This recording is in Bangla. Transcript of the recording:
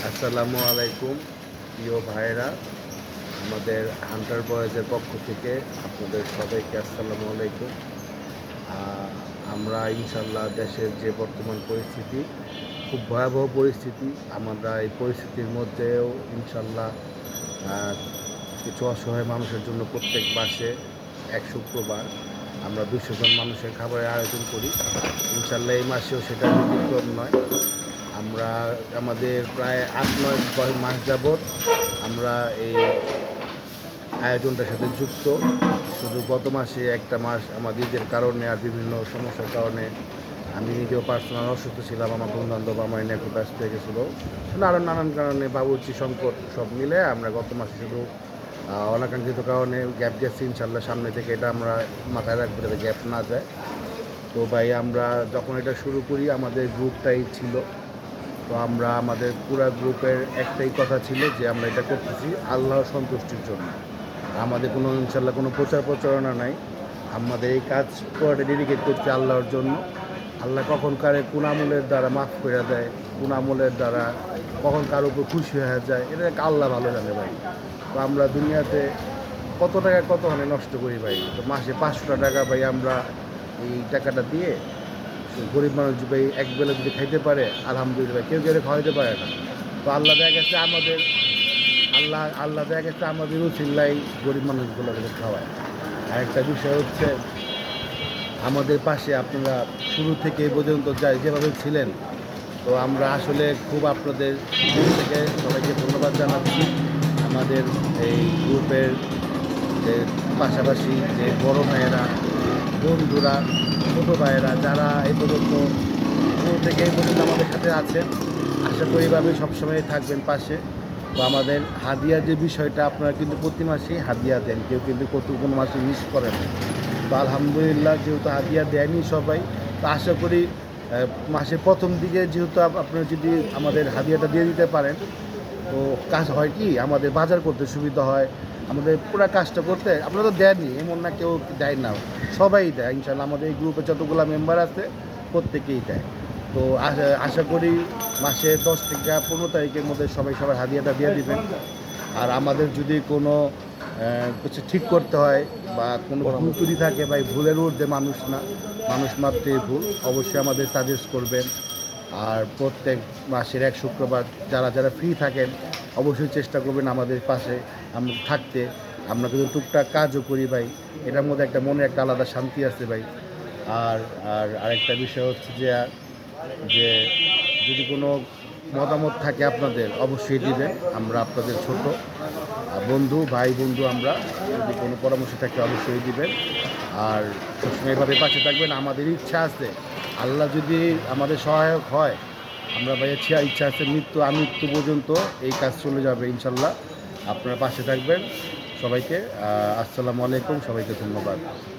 আসসালামু আলাইকুম প্রিয় ভাইরা, আমাদের হান্টার বয়েজের পক্ষ থেকে আপনাদের সবাইকে আসসালামু আলাইকুম। আমরা ইনশাল্লাহ দেশের যে বর্তমান পরিস্থিতি, খুব ভয়াবহ পরিস্থিতি, আমরা এই পরিস্থিতির মধ্যেও ইনশাল্লাহ কিছু অসহায় মানুষের জন্য প্রত্যেক মাসে এক শুক্রবার আমরা 200 জন মানুষের খাবারের আয়োজন করি। ইনশাল্লাহ এই মাসেও সেটা ব্যতিক্রম নয়। আমরা আমাদের প্রায় 8-9 মাস যাবৎ আমরা এই আয়োজনটার সাথে যুক্ত। শুধু গত মাসে একটা মাস আমাদের ঈদের কারণে আর বিভিন্ন সমস্যার কারণে আমি নিজেও পার্সোনাল অসুস্থ ছিলাম, আমার বন্ধুবান্ধব আমার নিয়ে একটু ব্যস্ত হয়ে গেছিলো, আরও নানান কারণে বাবুর্চি সংকট সব মিলে আমরা গত মাসে শুধু অনাকাঙ্ক্ষিত কারণে গ্যাপ গেছি। ইনশাল্লাহ সামনে থেকে এটা আমরা মাথায় রাখবো যাতে গ্যাপ না যায়। তো ভাই, আমরা যখন এটা শুরু করি আমাদের গ্রুপটাই ছিল, তো আমরা আমাদের পুরো গ্রুপের একটাই কথা ছিল যে আমরা এটা করতেছি আল্লাহর সন্তুষ্টির জন্য। আমাদের কোনো ইনশাল্লাহ কোনো প্রচারণা নাই। আমাদের এই কাজ পুরোটা ডেডিকেট করছি আল্লাহর জন্য। আল্লাহ কখন কারে কোন আমলের দ্বারা মাফ করে দেয়, কোন আমলের দ্বারা কখন কারোর উপর খুশি হয়ে যায়, এটা আল্লাহ ভালো জানে ভাই। তো আমরা দুনিয়াতে কত টাকা কত হানে নষ্ট করি ভাই। তো মাসে 500 টাকা ভাই আমরা এই টাকাটা দিয়ে গরিব মানুষ ভাই একবেলা যদি খাইতে পারে আলহামদুলিল্লাহ, কেউ কেউ খাওয়াইতে পারে না। তো আল্লাহ দেখা গেছে আল্লাহ দেখা গেছে আমাদের উচিল্লাই গরিব মানুষগুলোকে খাওয়ায়। আরেকটা বিষয় হচ্ছে আমাদের পাশে আপনারা শুরু থেকে এই পর্যন্ত যেভাবে ছিলেন, তো আমরা আসলে খুব আপনাদের থেকে সবাইকে ধন্যবাদ জানাচ্ছি। আমাদের এই গ্রুপের যে পাশাপাশি যে বড় ভাইয়েরা, বন্ধুরা, ছোটো ভাইয়েরা যারা এই পর্যন্ত শুরু থেকে এই পর্যন্ত আমাদের সাথে আছেন, আশা করি এভাবে সবসময় থাকবেন পাশে। তো আমাদের হাদিয়ার যে বিষয়টা, আপনারা কিন্তু প্রতি মাসেই হাদিয়া দেন, কেউ কিন্তু কোনো মাসে মিস করেন। তো আলহামদুলিল্লাহ, যেহেতু হাদিয়া দেয়নি সবাই, তো আশা করি মাসের প্রথম দিকে যেহেতু আপনারা যদি আমাদের হাদিয়াটা দিয়ে দিতে পারেন, তো কাজ হয় কি আমাদের বাজার করতে সুবিধা হয়, আমাদের পুরো কাজটা করতে। আপনারা তো দেননি এমন না, কেউ দেয় না, সবাই দেয় ইনশাল্লাহ। আমাদের এই গ্রুপে যতগুলো মেম্বার আছে প্রত্যেকেই দেয়। তো আশা করি মাসে 10 থেকে 15 তারিখের মধ্যে সবাই সবার হাদিয়াটা দিয়ে দিবেন। আর আমাদের যদি কোনো কিছু ঠিক করতে হয় বা কোনো ভুল ত্রুটি থাকে, ভাই ভুলের ঊর্ধ্বে মানুষ না, মানুষ মাত্রই ভুল, অবশ্যই আমাদের সাজেস্ট করবেন। আর প্রত্যেক মাসের এক শুক্রবার যারা যারা ফ্রি থাকেন অবশ্যই চেষ্টা করবেন আমাদের পাশে আমরা থাকতে। আমরা কিন্তু টুকটাক কাজও করি ভাই, এটার মধ্যে একটা মনে একটা আলাদা শান্তি আছে ভাই। আর আর আরেকটা বিষয় হচ্ছে যে যদি কোনো মতামত থাকে আপনাদের অবশ্যই দিবেন। আমরা আপনাদের ছোট বন্ধু, ভাই বন্ধু, আমরা যদি কোনো পরামর্শ থাকে অবশ্যই দিবেন। আর সবসময় এভাবে পাশে থাকবেন। আমাদের ইচ্ছা আছে, আল্লাহ যদি আমাদের সহায়ক হয়, আমরা ভাই ইচ্ছা আছে আমৃত্যু পর্যন্ত এই কাজ চলে যাবে ইনশাল্লাহ। আপনারা পাশে থাকবেন। সবাইকে আসসালামু আলাইকুম, সবাইকে ধন্যবাদ।